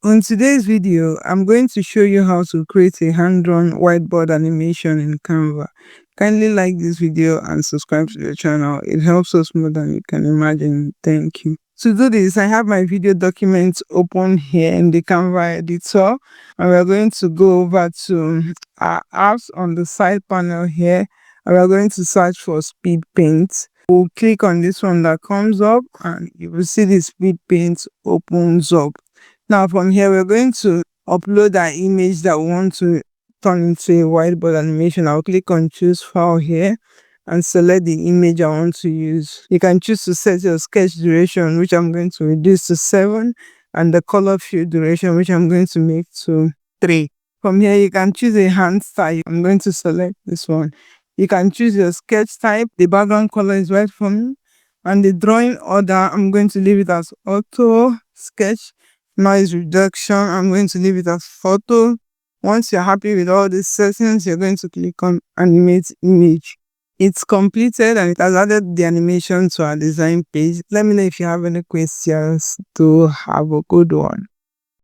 On today's video, I'm going to show you how to create a hand-drawn whiteboard animation in Canva. Kindly like this video and subscribe to the channel. It helps us more than you can imagine. Thank you. To do this, I have my video documents open here in the Canva editor, and we're going to go over to our apps on the side panel here, and we're going to search for Speed Paint. We'll click on this one that comes up, and you will see the Speed Paint opens up. Now from here, we're going to upload our image that we want to turn into a whiteboard animation. I'll click on choose file here and select the image I want to use. You can choose to set your sketch duration, which I'm going to reduce to 7, and the color fill duration, which I'm going to make to 3. From here, you can choose a hand style. I'm going to select this one. You can choose your sketch type. The background color is white for me. And the drawing order, I'm going to leave it as auto, sketch, noise reduction. I'm going to leave it as photo. Once you're happy with all these settings, you're going to click on animate image. It's completed and it has added the animation to our design page. Let me know if you have any questions. To have a good one.